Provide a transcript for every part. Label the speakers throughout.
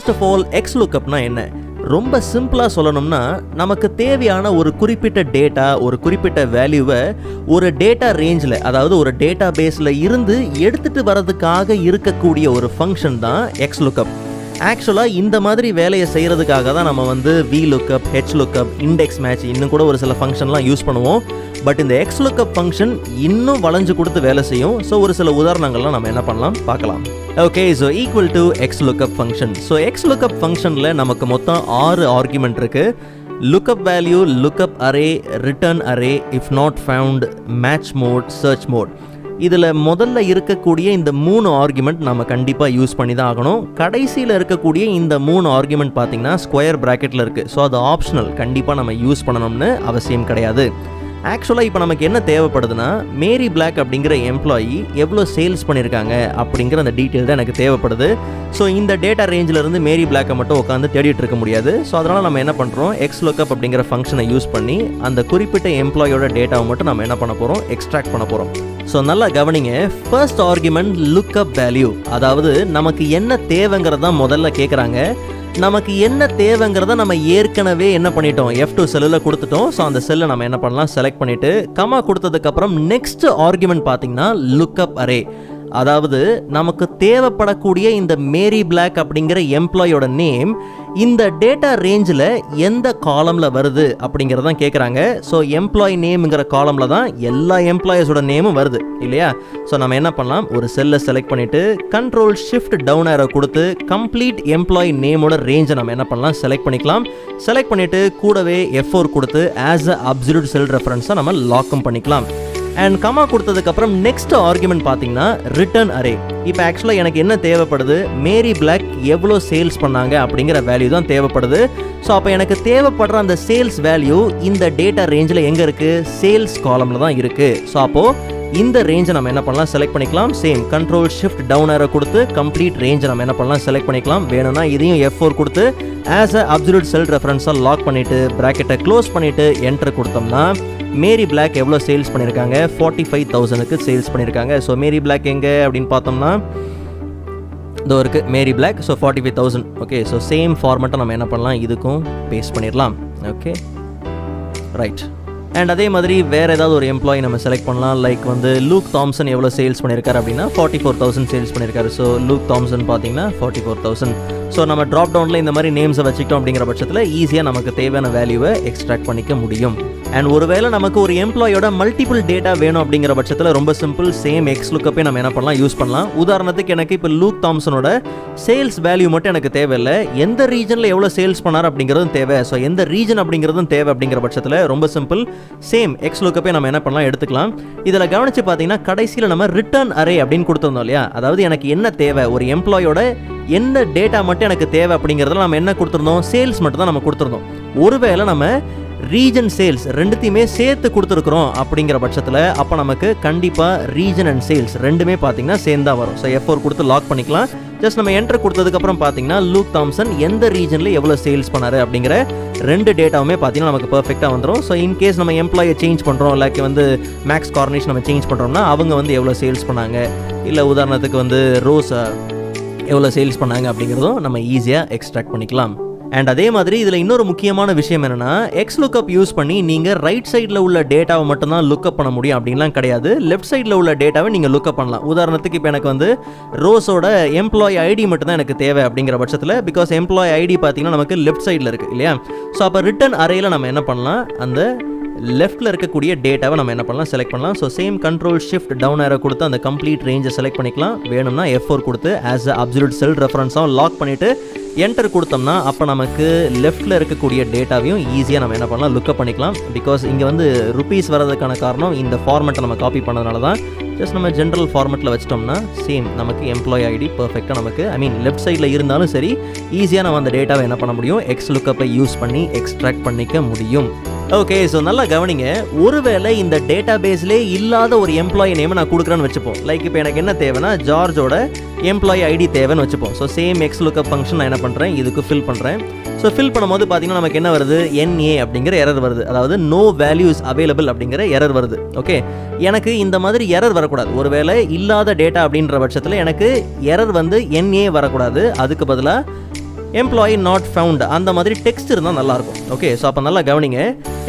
Speaker 1: First of all XLOOKUPனா என்ன? ரொம்ப சிம்பிளாக சொல்லணும்னா நமக்கு தேவையான ஒரு குறிப்பிட்ட டேட்டா, ஒரு குறிப்பிட்ட வேல்யூவை ஒரு டேட்டா ரேஞ்சில், அதாவது ஒரு டேட்டா பேஸில் இருந்து எடுத்துகிட்டு வரதுக்காக இருக்கக்கூடிய ஒரு ஃபங்க்ஷன் தான் XLOOKUP. ஆக்சுவலாக இந்த மாதிரி வேலையை செய்கிறதுக்காக தான் நம்ம வந்து VLOOKUP, HLOOKUP, இண்டெக்ஸ் மேட்ச் இன்னும் கூட ஒரு சில ஃபங்க்ஷன்லாம் யூஸ் பண்ணுவோம். பட் இந்த XLOOKUP ஃபங்க்ஷன் இன்னும் வளைஞ்சு கொடுத்து வேலை செய்யும். ஸோ ஒரு சில உதாரணங்கள்லாம் நம்ம என்ன பண்ணலாம் பார்க்கலாம். Okay, so equal to XLOOKUP function. So XLOOKUP ஃபங்க்ஷனில் நமக்கு மொத்தம் 6 ஆர்குமெண்ட் இருக்குது. Lookup value, lookup array, return array, if not found, match mode, search mode. இதில் முதல்ல இருக்கக்கூடிய இந்த 3 ஆர்குமெண்ட் நம்ம கண்டிப்பாக யூஸ் பண்ணி தான் ஆகணும். கடைசியில் இருக்கக்கூடிய இந்த 3 ஆர்குமெண்ட் பார்த்திங்கன்னா ஸ்கொயர் ப்ராக்கெட்டில் இருக்குது. ஸோ அது ஆப்ஷனல், கண்டிப்பாக நம்ம யூஸ் பண்ணணும்னு அவசியம் கிடையாது. ஆக்சுவலாக இப்போ நமக்கு என்ன தேவைப்படுதுன்னா, மேரி பிளாக் அப்படிங்கிற எம்ப்ளாயி எவ்வளோ சேல்ஸ் பண்ணியிருக்காங்க அப்படிங்கிற அந்த டீட்டெயில் தான் எனக்கு தேவைப்படுது. ஸோ இந்த டேட்டா ரேஞ்சில் இருந்து மேரி பிளாக்கை மட்டும் உட்காந்து தேடிட்டு இருக்க முடியாது. ஸோ அதனால் நம்ம என்ன பண்ணுறோம், XLOOKUP அப்படிங்கிற ஃபங்க்ஷனை யூஸ் பண்ணி அந்த குறிப்பிட்ட எம்ப்ளாயோட டேட்டாவை மட்டும் நம்ம என்ன பண்ண போகிறோம், எக்ஸ்ட்ராக்ட் பண்ண போகிறோம். ஸோ நல்லா கவனிங்க, ஃபர்ஸ்ட் ஆர்குமெண்ட் லுக்கப் வேல்யூ, அதாவது நமக்கு என்ன தேவைங்கிறத முதல்ல கேட்குறாங்க. நமக்கு என்ன தேவைங்கிறத நம்ம ஏற்கனவே என்ன பண்ணிட்டோம், F2 செல்லில் கொடுத்துட்டோம். ஸோ அந்த செல்லை நம்ம என்ன பண்ணலாம், செலக்ட் பண்ணிவிட்டு கமா கொடுத்ததுக்கப்புறம் நெக்ஸ்ட் ஆர்குமெண்ட் பார்த்திங்கன்னா லுக்கப் அரே, அதாவது நமக்கு தேவைப்படக்கூடிய இந்த மேரி பிளாக் அப்படிங்கிற எம்ப்ளாயோட நேம் இந்த டேட்டா ரேஞ்சில் எந்த காலமில் வருது அப்படிங்கிறதான் கேட்குறாங்க. ஸோ எம்ப்ளாயி நேம்ங்கிற காலமில் தான் எல்லா எம்ப்ளாயர்ஸோட நேமும் வருது இல்லையா. ஸோ நம்ம என்ன பண்ணலாம், ஒரு செல்லை செலக்ட் பண்ணிவிட்டு கண்ட்ரோல் ஷிஃப்ட் டவுன் ஆரோ கொடுத்து கம்ப்ளீட் எம்ப்ளாயி நேமோட ரேஞ்சை நம்ம என்ன பண்ணலாம், செலக்ட் பண்ணிக்கலாம். செலக்ட் பண்ணிவிட்டு கூடவே F4 கொடுத்து ஆஸ் அ அப்சல்யூட் செல் ரெஃபரன்ஸாக நம்ம லாக்கும் பண்ணிக்கலாம். அண்ட் கமா கொடுத்ததுக்கப்புறம் நெக்ஸ்ட் ஆர்குமெண்ட் பார்த்தீங்கன்னா ரிட்டர்ன் அரே. இப்போ ஆக்சுவலாக எனக்கு என்ன தேவைப்படுது, மேரி பிளாக் எவ்வளோ சேல்ஸ் பண்ணாங்க அப்படிங்கிற வேல்யூ தான் தேவைப்படுது. ஸோ அப்போ எனக்கு தேவைப்படுற அந்த சேல்ஸ் வேல்யூ இந்த டேட்டா ரேஞ்சில் எங்கே இருக்குது, சேல்ஸ் காலமில் தான் இருக்குது. ஸோ அப்போது இந்த ரேஞ்சை நம்ம என்ன பண்ணலாம், செலக்ட் பண்ணிக்கலாம். Same control shift down arrow கொடுத்து கம்ப்ளீட் ரேஞ்சை நம்ம என்ன பண்ணலாம், செலக்ட் பண்ணிக்கலாம். வேணும்னா இதையும் F4 கொடுத்து ஆஸ் அ அப்சல்யூட் செல் ரெஃபரன்ஸாக லாக் பண்ணிவிட்டு ப்ராக்கெட்டை க்ளோஸ் பண்ணிவிட்டு என்டர் கொடுத்தோம்னா மேரி பிளாக் எவ்வளோ சேல்ஸ் பண்ணியிருக்காங்க, 45,000க்கு சேல்ஸ் பண்ணியிருக்காங்க. ஸோ மேரி பிளாக் எங்கே அப்படின்னு பார்த்தோம்னா இதோ இருக்குது Mary Black. So 45,000. Okay, so same ஃபார்மெட்டை நம்ம என்ன பண்ணலாம், இதுக்கும் பேஸ்ட் பண்ணிடலாம். Okay, right. அண்ட் அதே மாதிரி வேறு ஏதாவது ஒரு எம்ப்ளாயி நம்ம செலக்ட் பண்ணலாம். லைக் வந்து லூக் தாம்சன் எவ்வளோ சேல்ஸ் பண்ணியிருக்காரு அப்படின்னா 44,000 சேல்ஸ் பண்ணியிருக்காரு. ஸோ லூக் தாம்சன் பார்த்தீங்கன்னா 44,000. ஸோ நம்ம ட்ராப் டவுனில் இந்த மாதிரி நேம்ஸை வச்சுக்கிட்டோம் அப்படிங்கிற பட்சத்தில் ஈஸியாக நமக்கு தேவையான வேல்யூவை எக்ஸ்ட்ராக்ட் பண்ணிக்க முடியும். அண்ட் ஒருவேளை நமக்கு ஒரு எம்ப்ளாயோட மல்டிபிள் டேட்டா வேணும் அப்படிங்கிற பட்சத்தில் ரொம்ப சிம்பிள், சேம் XLOOKUP நம்ம என்ன பண்ணலாம், யூஸ் பண்ணலாம். உதாரணத்துக்கு எனக்கு இப்போ லூக் தாம்சனோட சேல்ஸ் வேல்யூ மட்டும் எனக்கு தேவையில்லை, எந்த ரீஜனில் எவ்வளோ சேல்ஸ் பண்ணார் அப்படிங்கிறதும் தேவை. ஸோ எந்த ரீஜன் அப்படிங்கிறதும் தேவை அப்படிங்கிற பட்சத்தில் ரொம்ப சிம்பிள், சேம் XLOOKUP நம்ம என்ன பண்ணலாம், எடுத்துக்கலாம். இதில் கவனித்து பார்த்தீங்கன்னா கடைசியில் நம்ம ரிட்டர்ன் அரே அப்படின்னு கொடுத்துருந்தோம் இல்லையா, அதாவது எனக்கு என்ன தேவை, ஒரு எம்ப்ளாயோட என்ன டேட்டா மட்டும் எனக்கு தேவை அப்படிங்கிறதுல நம்ம என்ன கொடுத்துருந்தோம், சேல்ஸ் மட்டும் தான் நம்ம கொடுத்துருந்தோம். ஒருவேளை நம்ம ரீஜன் சேல்ஸ் ரெண்டுத்தையுமே சேர்த்து கொடுத்துருக்குறோம் அப்படிங்கிற பட்சத்தில் அப்போ நமக்கு கண்டிப்பாக ரீஜன் அண்ட் சேல்ஸ் ரெண்டுமே பார்த்தீங்கன்னா சேர்ந்தா வரும். ஸோ F4 கொடுத்து லாக் பண்ணிக்கலாம். ஜஸ்ட் நம்ம என்டர் கொடுத்ததுக்கப்புறம் பார்த்தீங்கன்னா லூக் தாம்சன் எந்த ரீஜனில் எவ்வளோ சேல்ஸ் பண்ணார் அப்படிங்கிற 2 டேட்டாவுமே பார்த்தீங்கன்னா நமக்கு பர்ஃபெக்டாக வந்துடும். ஸோ இன்கேஸ் நம்ம எம்ப்ளாயை சேஞ்ச் பண்ணுறோம், லைக் வந்து மேக்ஸ் கார்னிஷ் நம்ம சேஞ்ச் பண்ணுறோம்னா அவங்க வந்து எவ்வளோ சேல்ஸ் பண்ணாங்க, இல்லை உதாரணத்துக்கு வந்து ரோஸ் எவ்வளோ சேல்ஸ் பண்ணாங்க அப்படிங்கிறதும் நம்ம ஈஸியாக எக்ஸ்ட்ராக்ட் பண்ணிக்கலாம். அண்ட் அதே மாதிரி இதில் இன்னொரு முக்கியமான விஷயம் என்னென்னா, XLOOKUP யூஸ் பண்ணி நீங்கள் ரைட் சைடில் உள்ள டேட்டாவை மட்டும்தான் லுக்கப் பண்ண முடியும் அப்படின்லாம் கிடையாது. லெஃப்ட் சைடில் உள்ள டேட்டாவை நீங்கள் லுக்கப் பண்ணலாம். உதாரணத்துக்கு இப்போ எனக்கு வந்து ரோஸோட எம்ப்ளாயி ஐடி மட்டும்தான் எனக்கு தேவை அப்படிங்கிற பட்சத்தில், பிகாஸ் எம்ப்ளாயி ஐடி பார்த்தீங்கன்னா நமக்கு லெஃப்ட் சைடில் இருக்குது இல்லையா. ஸோ அப்போ ரிட்டர்ன் அரேயில் நம்ம என்ன பண்ணலாம், அந்த லெஃப்ட்டில் இருக்கக்கூடிய டேட்டாவை நம்ம என்ன பண்ணலாம், செலக்ட் பண்ணலாம். So same control shift down arrow கொடுத்து அந்த கம்ப்ளீட் ரேஞ்சை செலக்ட் பண்ணிக்கலாம். வேணும்னா F4 கொடுத்து ஆஸ் அ அப்சல்யூட் செல் ரெஃபரன்ஸாக லாக் பண்ணிவிட்டு என்டர் கொடுத்தோம்னா அப்போ நமக்கு லெஃப்ட்டில் இருக்கக்கூடிய டேட்டாவையும் ஈஸியாக நம்ம என்ன பண்ணலாம், லுக்கப் பண்ணிக்கலாம். பிகாஸ் இங்கே வந்து ருபீஸ் வரதுக்கான காரணம் இந்த ஃபார்மெட்டை நம்ம காப்பி பண்ணதுனால தான். ஜஸ்ட் நம்ம ஜென்ரல் ஃபார்மெட்டில் வச்சிட்டோம்னா சேம் நமக்கு எம்ப்ளாயி ஐடி பர்ஃபெக்டாக நமக்கு லெஃப்ட் சைடில் இருந்தாலும் சரி ஈஸியாக நம்ம அந்த டேட்டாவை என்ன பண்ண முடியும், XLOOKUP யூஸ் பண்ணி எக்ஸ்ட்ராக்ட் பண்ணிக்க முடியும். ஓகே, ஸோ நல்லா கவனிங்க, ஒருவேளை இந்த டேட்டா பேஸ்லேயே இல்லாத ஒரு எம்ப்ளாயி நேமை நான் கொடுக்குறேன்னு வச்சுப்போம். லைக் இப்போ எனக்கு என்ன தேவைன்னா ஜார்ஜோட எம்ப்ளாயி ஐடி தேவைன்னு வச்சுப்போம். ஸோ சேம் XLOOKUP ஃபங்க்ஷன் நான் என்ன பண்ணுறேன், இதுக்கு ஃபில் பண்ணுறேன். ஸோ ஃபில் பண்ணும்போது பார்த்தீங்கன்னா நமக்கு என்ன வருது, NA அப்படிங்கிற எரர் வருது, அதாவது நோ வேல்யூஸ் அவைலபிள் அப்படிங்கிற எரர் வருது. ஓகே, எனக்கு இந்த மாதிரி எரர் வரக்கூடாது. ஒருவேளை இல்லாத டேட்டா அப்படின்ற பட்சத்தில் எனக்கு எரர் வந்து NA வரக்கூடாது. அதுக்கு பதிலாக எம்ப்ளாயி நாட் ஃபவுண்ட் அந்த மாதிரி டெக்ஸ்ட் இருந்தால் நல்லாயிருக்கும். ஓகே, ஸோ அப்போ நல்லா கவனிங்க.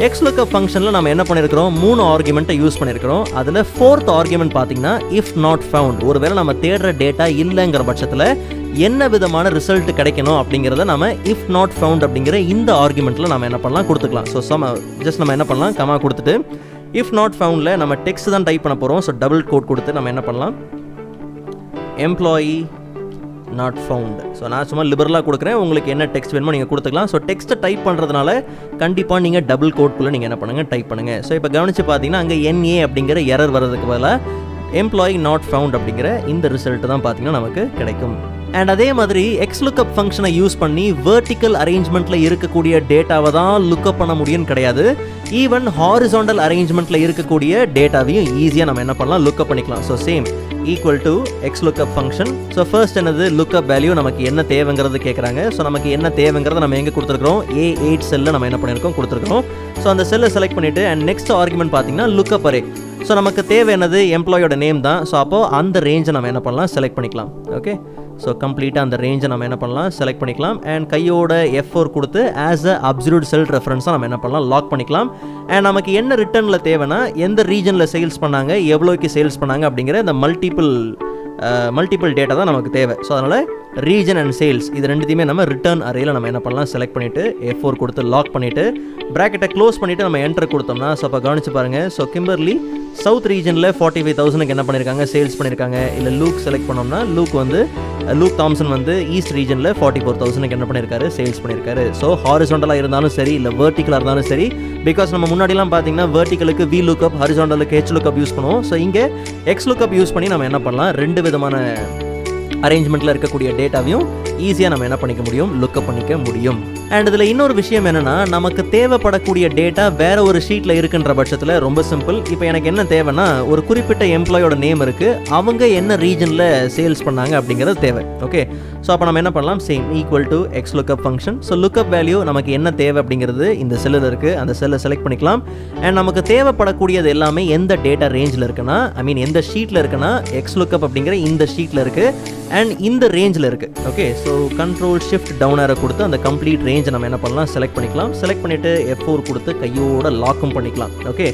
Speaker 1: XLOOKUP ஃபங்க்ஷனில் நம்ம என்ன பண்ணியிருக்கிறோம், 3 ஆர்குமெண்ட்டை யூஸ் பண்ணியிருக்கிறோம். அதில் 4th ஆர்குமெண்ட் பார்த்தீங்கன்னா இஃப் நாட் ஃபவுண்ட். ஒருவேளை நம்ம தேடுற டேட்டா இல்லைங்கிற பட்சத்தில் என்ன விதமான ரிசல்ட் கிடைக்கணும் அப்படிங்கிறத நம்ம இஃப் நாட் ஃபவுண்ட் அப்படிங்கிற இந்த ஆர்குமெண்ட்டில் நம்ம என்ன பண்ணலாம் கொடுத்துக்கலாம். ஸோ ஜஸ்ட் நம்ம என்ன பண்ணலாம், கமா கொடுத்துட்டு இஃப் நாட் ஃபவுண்டில் நம்ம டெக்ஸ்ட் தான் டைப் பண்ண போகிறோம். ஸோ டபுள் கோட் கொடுத்து நம்ம என்ன பண்ணலாம், எம்ப்ளாயி நாட் ஃபவுண்ட். ஸோ நான் சும்மா லிபரலாக கொடுக்குறேன், உங்களுக்கு என்ன டெக்ஸ்ட் வேணுமோ நீங்கள் கொடுத்துக்கலாம். ஸோ டெக்ஸ்ட்டை டைப் பண்ணுறதுனால கண்டிப்பாக நீங்கள் டபுள் கோட்குள்ளே நீங்கள் என்ன பண்ணுங்கள், டைப் பண்ணுங்கள். ஸோ இப்போ கவனித்து பார்த்தீங்கன்னா அங்கே NA அப்படிங்கிற எரர் வர்றதுக்கு பதிலாக எம்ப்ளாயி நாட் ஃபவுண்ட் அப்படிங்கிற இந்த ரிசல்ட் தான் பார்த்தீங்கன்னா நமக்கு கிடைக்கும். அண்ட் அதே மாதிரி XLOOKUP ஃபங்க்ஷனை யூஸ் பண்ணி வெர்டிக்கல் அரேஞ்ச்மெண்ட்டில் இருக்கக்கூடிய டேட்டாவை தான் லுக்கப் பண்ண முடியும்னு கிடையாது. ஈவன் ஹாரிசாண்டல் அரேஞ்ச்மெண்ட்டில் இருக்கக்கூடிய டேட்டாவையும் ஈஸியாக நம்ம என்ன பண்ணலாம், லுக்கப் பண்ணிக்கலாம். So same equal to XLOOKUP function. So first என்னது, லுக்கப் வேல்யூ நமக்கு என்ன தேவைங்கிறது கேட்குறாங்க. ஸோ நமக்கு என்ன தேவைங்கிறத நம்ம எங்கே கொடுத்துருக்கோம், A8 செல்லில் நம்ம என்ன பண்ணியிருக்கோம், கொடுத்துருக்கோம். ஸோ அந்த செல்லை செலக்ட் பண்ணிவிட்டு அண்ட் நெக்ஸ்ட் ஆர்குமெண்ட் பார்த்தீங்கன்னா லுக்கப் அரே. ஸோ நமக்கு தேவை என்னது, எம்ப்ளாயோட நேம் தான். ஸோ அப்போது அந்த ரேஞ்சை நம்ம என்ன பண்ணலாம், செலக்ட் பண்ணிக்கலாம். ஓகே, ஸோ கம்ப்ளீட்டாக அந்த ரேஞ்சை நம்ம என்ன பண்ணலாம், செலக்ட் பண்ணிக்கலாம். அண்ட் கையோட F4 கொடுத்து ஆஸ் அ அப்சல்யூட் செல் ரெஃபரன்ஸாக நம்ம என்ன பண்ணலாம், லாக் பண்ணிக்கலாம். அண்ட் நமக்கு என்ன ரிட்டர்னில் தேவைன்னா, எந்த ரீஜனில் சேல்ஸ் பண்ணாங்க, எவ்வளோக்கு சேல்ஸ் பண்ணாங்க அப்படிங்கிற இந்த மல்டிபிள் டேட்டா தான் நமக்கு தேவை. ஸோ அதனால் ரீஜன் அண்ட் சேல்ஸ் இது ரெண்டுத்தையுமே நம்ம ரிட்டர்ன் அரேயில் நம்ம என்ன பண்ணலாம், செலக்ட் பண்ணிவிட்டு F4 கொடுத்து லாக் பண்ணிவிட்டு ப்ராக்கெட்டை க்ளோஸ் பண்ணிவிட்டு நம்ம என்டர் கொடுத்தோம்னா, ஸோ அப்போ கவனிச்சு பாருங்கள். ஸோ கிம்பர்லி சவுத் ரீஜனில் 45,000க்கு என்ன பண்ணியிருக்காங்க, சேல்ஸ் பண்ணியிருக்காங்க. இல்லை லூக் செலக்ட் பண்ணோம்னா லூக் தாம்சன் வந்து ஈஸ்ட் ரீஜனில் 44,000க்கு என்ன பண்ணியிருக்காரு, சேல்ஸ் பண்ணியிருக்காரு. ஸோ ஹாரிசாண்டலாக இருந்தாலும் சரி, இல்லை வெர்டிக்கலாக இருந்தாலும் சரி, பிகாஸ் நம்ம முன்னாடிலாம் பார்த்தீங்கன்னா வெர்டிக்கலுக்கு VLOOKUP, ஹாரிசாண்டலுக்கு HLOOKUP யூஸ் பண்ணுவோம். ஸோ இங்கே XLOOKUP யூஸ் பண்ணி நம்ம என்ன பண்ணலாம், 2 விதமான அரேஞ்ச்மெண்ட்டில் இருக்கக்கூடிய டேட்டாவையும் ஈஸியாக நம்ம என்ன பண்ணிக்க முடியும், லுக்கப் பண்ணிக்க முடியும். அண்ட் இதில் இன்னொரு விஷயம் என்னென்னா, நமக்கு தேவைப்படக்கூடிய டேட்டா வேறு ஒரு ஷீட்டில் இருக்குன்ற பட்சத்தில் ரொம்ப சிம்பிள். இப்போ எனக்கு என்ன தேவைன்னா, ஒரு குறிப்பிட்ட எம்ப்ளாயோட நேம் இருக்குது, அவங்க என்ன ரீஜனில் சேல்ஸ் பண்ணாங்க அப்படிங்கிறது தேவை. ஓகே, ஸோ அப்போ நம்ம என்ன பண்ணலாம், same equal to XLOOKUP function. So lookup value நமக்கு என்ன தேவை அப்படிங்கிறது இந்த செல்லில் இருக்குது, அந்த செல்லை செலக்ட் பண்ணிக்கலாம். அண்ட் நமக்கு தேவைப்படக்கூடியது எல்லாமே எந்த டேட்டா ரேஞ்சில் இருக்குன்னா, எந்த ஷீட்டில் இருக்குன்னா, XLOOKUP அப்படிங்கிற இந்த ஷீட்டில் இருக்குது அண்ட் இந்த ரேஞ்சில் இருக்குது. Okay, so control shift down ஆரை கொடுத்து அந்த கம்ப்ளீட் ரேஞ்சை நம்ம என்ன பண்ணலாம், செலக்ட் பண்ணிக்கலாம். செலக்ட் பண்ணிவிட்டு F4 கொடுத்து கையோட லாக்கும் பண்ணிக்கலாம். ஓகே,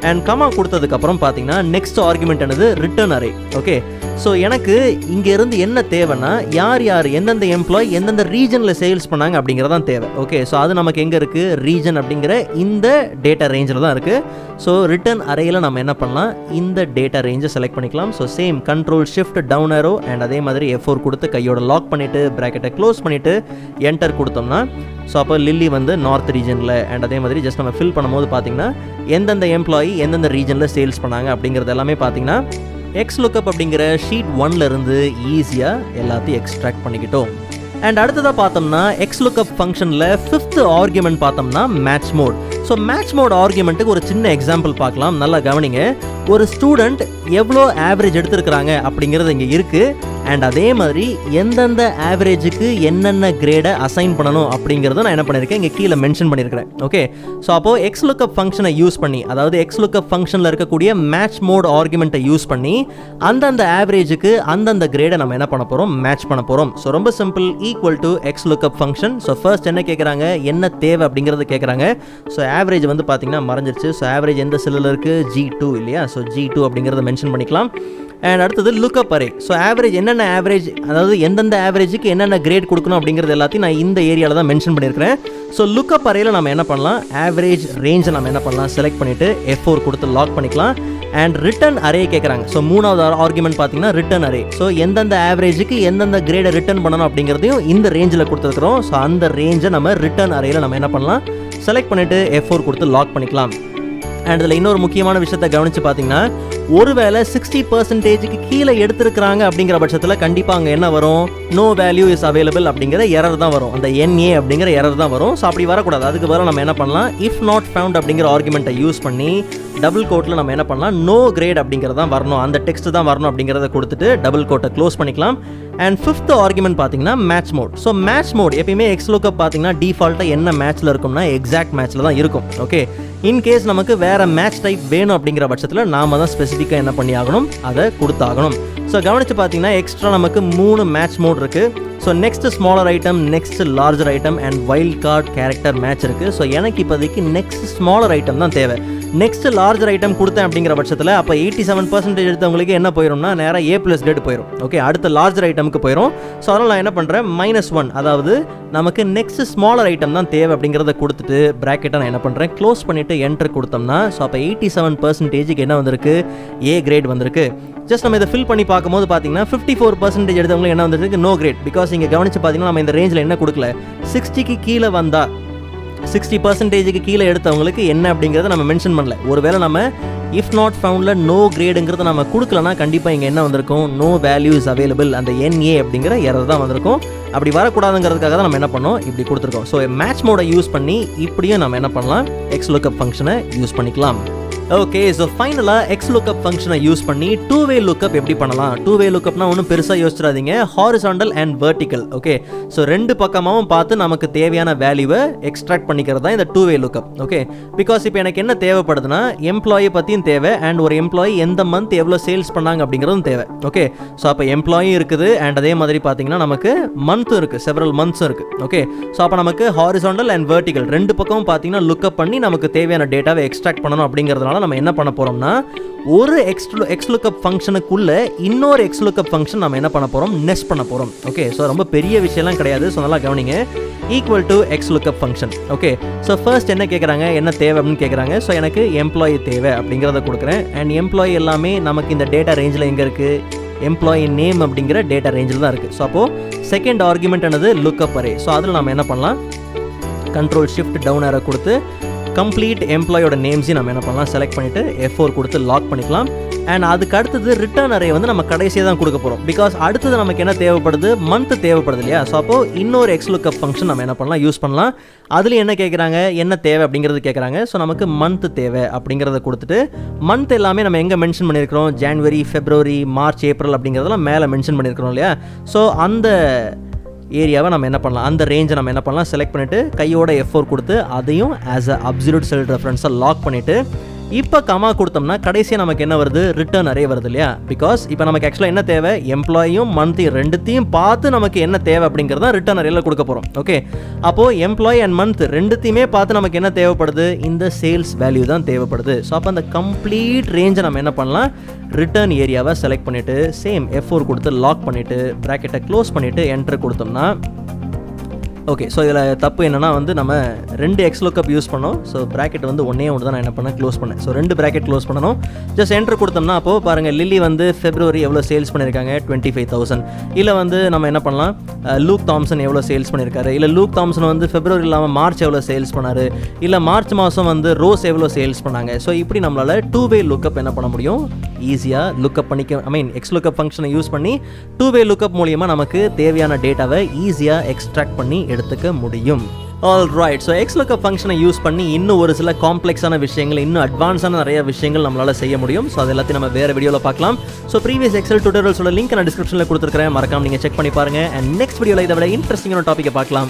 Speaker 1: அண்ட் கமா கொடுத்ததுக்கப்புறம் பார்த்தீங்கன்னா நெக்ஸ்ட் ஆர்குமெண்ட் என்னது, ரிட்டர்ன் அரே. ஓகே, ஸோ எனக்கு இங்கேருந்து என்ன தேவைன்னா, யார் எந்தெந்த எம்ப்ளாய் எந்தெந்த ரீஜனில் சேல்ஸ் பண்ணாங்க அப்படிங்கிறதான் தேவை. ஓகே, ஸோ அது நமக்கு எங்கே இருக்குது, ரீஜன் அப்படிங்கிற இந்த டேட்டா ரேஞ்சில் தான் இருக்குது. ஸோ ரிட்டர்ன் அரேயில் நம்ம என்ன பண்ணலாம், இந்த டேட்டா ரேஞ்சை செலக்ட் பண்ணிக்கலாம். So same control shift down arrow and அதே மாதிரி F4 கொடுத்து கையோட லாக் பண்ணிவிட்டு ப்ராக்கெட்டை க்ளோஸ் பண்ணிவிட்டு என்டர் கொடுத்தோம்னா, ஸோ அப்போ லில்லி வந்து நார்த் ரீஜனில் அண்ட் அதே மாதிரி ஜஸ்ட் நம்ம ஃபில் பண்ணும்போது பார்த்தீங்கன்னா எந்தெந்த எம்ப்ளாயி எந்தெந்த ரீஜனில் சேல்ஸ் பண்ணாங்க அப்படிங்கிறது எல்லாமே பார்த்தீங்கன்னா XLOOKUP அப்படிங்கிற ஷீட் 1ல இருந்து ஈஸியாக எல்லாத்தையும் எக்ஸ்ட்ராக்ட் பண்ணிக்கிட்டோம். அண்ட் அடுத்ததாக பார்த்தோம்னா XLOOKUP ஃபங்க்ஷனில் 5th ஆர்குமெண்ட் பார்த்தோம்னா match mode. So match mode ஆர்குமெண்ட்டுக்கு ஒரு சின்ன எக்ஸாம்பிள் பார்க்கலாம், நல்லா கவனிங்க. ஒரு ஸ்டூடெண்ட் எவ்வளோ ஆவரேஜ் எடுத்திருக்கிறாங்க அப்படிங்கிறது இங்கே இருக்குது. அண்ட் அதே மாதிரி எந்தெந்த ஆவரேஜுக்கு என்னென்ன கிரேடை அசைன் பண்ணணும் அப்படிங்கிறத நான் என்ன பண்ணியிருக்கேன், இங்கே கீழே மென்ஷன் பண்ணியிருக்கிறேன். ஓகே, ஸோ அப்போது XLOOKUP ஃபங்க்ஷனை யூஸ் பண்ணி, அதாவது XLOOKUP ஃபங்க்ஷனில் இருக்கக்கூடிய மேட்ச் மோட் ஆர்குமெண்ட்டை யூஸ் பண்ணி அந்தந்த ஆவரேஜுக்கு அந்தந்த கிரேடை நம்ம என்ன பண்ண போகிறோம், மேட்ச் பண்ண போகிறோம். ஸோ ரொம்ப simple, equal to XLOOKUP function. So first என்ன கேட்குறாங்க, என்ன தேவை அப்படிங்கிறது கேட்குறாங்க. ஸோ ஆவரேஜ் வந்து பார்த்தீங்கன்னா மறைஞ்சிருச்சு. ஸோ ஆவரேஜ் எந்த செல்லில் இருக்குது, G2 இல்லையா. ஸோ G2 அப்படிங்கிறத மென்ஷன் பண்ணிக்கலாம். அண்ட் அடுத்தது லுக்கப் அரே. ஸோ ஆவரேஜ் என்னென்ன ஆவரேஜ், அதாவது எந்தெந்த ஆவரேஜுக்கு என்னென்ன கிரேட் கொடுக்கணும் அப்படிங்கிறது எல்லாத்தையும் நான் இந்த ஏரியாவில் தான் மென்ஷன் பண்ணியிருக்கிறேன். ஸோ லுக்கப் அரேயில் நம்ம என்ன பண்ணலாம், ஆவரேஜ் ரேஞ்சை நம்ம என்ன பண்ணலாம், செலக்ட் பண்ணிவிட்டு F4 கொடுத்து லாக் பண்ணிக்கலாம். அண்ட் ரிட்டர்ன் அரே கேட்குறாங்க. ஸோ 3வது ஆர்குமெண்ட் பார்த்தீங்கன்னா ரிட்டர்ன் அரே. ஸோ எந்தெந்த ஆவரேஜுக்கு எந்தெந்த கிரேடை ரிட்டர்ன் பண்ணணும் அப்படிங்கிறதையும் இந்த ரேஞ்சில் கொடுத்துருக்குறோம். ஸோ அந்த ரேஞ்சை நம்ம ரிட்டர்ன் அரேயில் நம்ம என்ன பண்ணலாம், செலக்ட் பண்ணிவிட்டு F4 கொடுத்து லாக் பண்ணிக்கலாம். அண்ட் இதில் இன்னொரு முக்கியமான விஷயத்தை கவனித்து பார்த்தீங்கன்னா, ஒருவேளை 60% கீழே எடுத்திருக்கிறாங்க அப்படிங்கிற பட்சத்தில் கண்டிப்பாக அங்கே என்ன வரும், நோ வேல்யூ இஸ் அவைலபிள் அப்படிங்கிற எரர் தான் வரும், அந்த NA அப்படிங்கிற எரர் தான் வரும். ஸோ அப்படி வரக்கூடாது. அதுக்கு பதிலாக நம்ம என்ன பண்ணலாம், இஃப் நாட் ஃபவுண்ட் அப்படிங்கிற ஆர்குமெண்ட்டை யூஸ் பண்ணி டபுள் கோட்டில் நம்ம என்ன பண்ணலாம், நோ கிரேட் அப்படிங்கிறது தான் வரணும், அந்த டெக்ஸ்ட் தான் வரணும் அப்படிங்கிறத கொடுத்துட்டு டபுள் கோட்டை க்ளோஸ் பண்ணிக்கலாம். அண்ட் 5th ஆர்குமெண்ட் பார்த்தீங்கன்னா match mode. So match mode எப்பயுமே XLOOKUP பார்த்தீங்கன்னா டிஃபால்ட்டாக என்ன மேட்ச்சில் இருக்கும்னா எக்ஸாக்ட் மேட்ச்சில் தான் இருக்கும். ஓகே, இன்கேஸ் நமக்கு வேறு மேட்ச் டைப் வேணும் அப்படிங்கிற பட்சத்தில் நாம தான் ஸ்பெசிஃபிக்காக என்ன பண்ணி ஆகணும், அதை கொடுத்தாகணும். ஸோ கவனித்து பார்த்தீங்கன்னா எக்ஸ்ட்ரா நமக்கு 3 மேட்ச் மோட் இருக்குது. So next smaller item, next larger item and wild card character match இருக்குது. ஸோ எனக்கு இப்போதைக்கு நெக்ஸ்ட் ஸ்மாலர் ஐட்டம் தான் தேவை. நெக்ஸ்ட் லார்ஜர் ஐட்டம் கொடுத்தேன் அப்படிங்கிற பட்சத்தில் அப்போ 87% எடுத்தவங்களுக்கு என்ன போயிடும்னா நேராக A+ கிரேட் போயிடும். ஓகே, அடுத்த லார்ஜர் ஐட்டமுக்கு போயிடும். ஸோ அதனால் நான் என்ன பண்ணுறேன், -1, அதாவது நமக்கு நெக்ஸ்ட் ஸ்மாலர் ஐட்டம் தான் தேவை அப்படிங்கிறத கொடுத்துட்டு ப்ராக்கெட்டை நான் என்ன பண்ணுறேன், க்ளோஸ் பண்ணிவிட்டு என்டர் கொடுத்தோம்னா ஸோ அப்போ 87%க்கு என்ன வந்திருக்கு, A கிரேட் வந்திருக்கு. ஜஸ்ட் நம்ம இதை ஃபில் பண்ணி பார்க்கும்போது பார்த்தீங்கன்னா 54% எடுத்தவங்களுக்கு என்ன வந்திருக்கு, நோ கிரேட். பிகாஸ் இங்கே கவனித்து பார்த்தீங்கன்னா நம்ம இந்த ரேஞ்சில் என்ன கொடுக்கல, 60க்கு கீழே வந்தால் 60%க்கு கீழே எடுத்தவங்களுக்கு என்ன அப்படிங்கிறத நம்ம மென்ஷன் பண்ணல. ஒருவேளை நம்ம இஃப் நாட் ஃபவுண்டில் நோ கிரேடுங்கிறத நம்ம கொடுக்கலனா கண்டிப்பாக இங்கே என்ன வந்திருக்கும், நோ வேல்யூஸ் அவைலபிள், அந்த NA அப்படிங்கிற எரர் தான் வந்திருக்கும். அப்படி வரக்கூடாதுங்கிறதுக்காக தான் நம்ம என்ன பண்ணோம், இப்படி கொடுத்துருக்கோம். ஸோ மேட்ச் மோடை யூஸ் பண்ணி இப்படியும் நம்ம என்ன பண்ணலாம், XLOOKUP ஃபங்க்ஷனை யூஸ் பண்ணிக்கலாம். ஓகே, ஸோ ஃபைனலாக XLOOKUP ஃபங்க்ஷனை யூஸ் பண்ணி டூ-வே லுக்கப் எப்படி பண்ணலாம். டூ-வே லுக்கப்னா ஒன்றும் பெருசாக யோசிச்சிடாதீங்க, horizontal and vertical. Okay, so ரெண்டு பக்கமாகவும் பார்த்து நமக்கு தேவையான வேல்யூவை எக்ஸ்ட்ராக்ட் பண்ணிக்கிறது தான் இந்த டூ-வே லுக்கப். ஓகே, பிகாஸ் இப்போ எனக்கு என்ன தேவைப்படுதுன்னா, எம்ப்ளாயி பற்றியும் தேவை அண்ட் ஒரு எம்ப்ளாயி எந்த மந்த் எவ்வளோ சேல்ஸ் பண்ணாங்க அப்படிங்கிறதும் தேவை. ஓகே, ஸோ அப்போ எம்ப்ளாயும் இருக்குது அண்ட் அதே மாதிரி பார்த்தீங்கன்னா நமக்கு மந்த்தும் இருக்குது, செவரல் மந்த்ஸும் இருக்குது. ஓகே, ஸோ அப்போ நமக்கு ஹாரிசாண்டல் அண்ட் வெர்டிக்கல் ரெண்டு பக்கமும் பார்த்தீங்கன்னா லுக்கப் பண்ணி நமக்கு தேவையான டேட்டாவை எக்ஸ்ட்ராக்ட் பண்ணணும். அப்படிங்கிறதுனால நம்ம என்ன பண்ண போறோம்னா, ஒரு XLOOKUP ஃபங்க்ஷனுக்குள்ள இன்னொரு XLOOKUP ஃபங்க்ஷன் நம்ம என்ன பண்ண போறோம், நெஸ்ட் பண்ண போறோம். ஓகே, ஸோ ரொம்ப பெரிய விஷயம்லாம் கிடையாது. ஸோ நல்லா கவனிங்க, equal to XLOOKUP function. Okay, so first என்ன கேட்குறாங்க, என்ன தேவை அப்படின்னு கேட்குறாங்க. ஸோ எனக்கு எம்ப்ளாயி தேவை அப்படிங்கிறத கொடுக்குறேன். அண்ட் எம்ப்ளாயி எல்லாமே நமக்கு இந்த டேட்டா ரேஞ்சில் எங்கே இருக்குது, எம்ப்ளாயி நேம் அப்படிங்கிற டேட்டா ரேஞ்சில் தான் இருக்குது. ஸோ அப்போது செகண்ட் ஆர்குமெண்ட் என்னது, லுக்கப் அரே. ஸோ அதில் நம்ம என்ன பண்ணலாம், Ctrl+Shift டவுன் அரே கொடுத்து கம்ப்ளீட் எம்ப்ளாயோட நேம்ஸையும் நம்ம என்ன பண்ணலாம், செலக்ட் பண்ணிவிட்டு F4 கொடுத்து லாக் பண்ணிக்கலாம். அண்ட் அதுக்கு அடுத்தது ரிட்டர்ன் அரே வந்து நம்ம கடைசியாக தான் கொடுக்க போகிறோம். பிகாஸ் அடுத்தது நமக்கு என்ன தேவைப்படுது, மந்த் தேவைப்படுது இல்லையா. ஸோ அப்போது இன்னொரு XLOOKUP ஃபங்க்ஷன் நம்ம என்ன பண்ணலாம், யூஸ் பண்ணலாம். அதுலேயும் என்ன கேட்குறாங்க, என்ன தேவை அப்படிங்கிறது கேட்குறாங்க. ஸோ நமக்கு மந்த் தேவை அப்படிங்கிறத கொடுத்துட்டு மந்த் எல்லாமே நம்ம எங்கே மென்ஷன் பண்ணியிருக்கிறோம், ஜான்வரி, ஃபெப்ரவரி, மார்ச், ஏப்ரல் அப்படிங்கிறதெல்லாம் மேலே மென்ஷன் பண்ணியிருக்கிறோம் இல்லையா. ஸோ அந்த ஏரியாவை நம்ம என்ன பண்ணலாம், அந்த ரேஞ்சை நம்ம என்ன பண்ணலாம், செலக்ட் பண்ணிவிட்டு கையோட F4 கொடுத்து அதையும் ஆஸ் அ அப்சல்யூட் செல் ரெஃபரன்ஸை லாக் பண்ணிவிட்டு இப்போ கமா கொடுத்தோம்னா கடைசியாக நமக்கு என்ன வருது, ரிட்டர்ன் அரே வருது இல்லையா. பிகாஸ் இப்போ நமக்கு ஆக்சுவலாக என்ன தேவை, எம்ப்ளாயும் மந்த்தையும் ரெண்டுத்தையும் பார்த்து நமக்கு என்ன தேவை அப்படிங்கிறத ரிட்டர்ன் அரேல கொடுக்க போகிறோம். ஓகே, அப்போது எம்ப்ளாயி அண்ட் மந்த் ரெண்டுத்தையுமே பார்த்து நமக்கு என்ன தேவைப்படுது, இந்த சேல்ஸ் வேல்யூ தான் தேவைப்படுது. ஸோ அப்போ அந்த கம்ப்ளீட் ரேஞ்சை நம்ம என்ன பண்ணலாம், ரிட்டர்ன் ஏரியாவை செலக்ட் பண்ணிவிட்டு சேம் F4 கொடுத்து லாக் பண்ணிவிட்டு ப்ராக்கெட்டை க்ளோஸ் பண்ணிவிட்டு என்டர் கொடுத்தோம்னா ஓகே. ஸோ இதில் தப்பு என்னென்னா வந்து நம்ம 2 XLOOKUP யூஸ் பண்ணோம். ஸோ ப்ராக்கெட் வந்து ஒன்றே ஒன்று தான் நான் என்ன பண்ணேன், க்ளோஸ் பண்ணேன். ஸோ 2 ப்ராக்கெட் க்ளோஸ் பண்ணணும். ஜஸ்ட் என்ட்ரு கொடுத்தோம்னா அப்போது பாருங்கள், லில்லி வந்து ஃபெப்ரவரி எவ்வளோ சேல்ஸ் பண்ணியிருக்காங்க, 25,000. இல்லை வந்து நம்ம என்ன பண்ணலாம், லூக் தாம்சன் எவ்வளோ சேல்ஸ் பண்ணியிருக்காரு, இல்லை லூக் தாம்சன் வந்து ஃபெப்ரவரி இல்லாமல் மார்ச் எவ்வளோ சேல்ஸ் பண்ணார், இல்லை மார்ச் மாதம் வந்து ரோஸ் எவ்வளோ சேல்ஸ் பண்ணாங்க. ஸோ இப்படி நம்மளால் டூ-வே லுக்கப் என்ன பண்ண முடியும், ஈஸியாக லுக்கப் பண்ணிக்க, XLOOKUP ஃபங்க்ஷனை யூஸ் பண்ணி டூ-வே லுக்கப் மூலியமாக நமக்கு தேவையான டேட்டாவை ஈஸியாக எக்ஸ்ட்ராக்ட் பண்ணி எடுத்துக்க முடியும். ஆல்ரைட், ஸோ XLOOKUP ஃபங்க்ஷனை யூஸ் பண்ணி இன்னும் ஒரு சில காம்ப்ளெக்ஸான விஷயங்கள், இன்னும் அட்வான்ஸான நிறைய விஷயங்கள் நம்மளால் செய்ய முடியும். ஸோ அது எல்லாத்தையும் நம்ம வேறு வீடியோவில் பார்க்கலாம். ஸோ ப்ரீவியஸ் எக்ஸல் டுட்டோரியல்ஸோட லிங்க் நான் டிஸ்கிரிப்ஷனில் கொடுத்துருக்கிறேன், மறக்காம நீங்கள் செக் பண்ணி பாருங்கள். அண்ட் நெக்ஸ்ட் வீடியோவில் இதை விட இன்ட்ரெஸ்டிங்கான டாப்பிக்கை பார்க்கலாம்.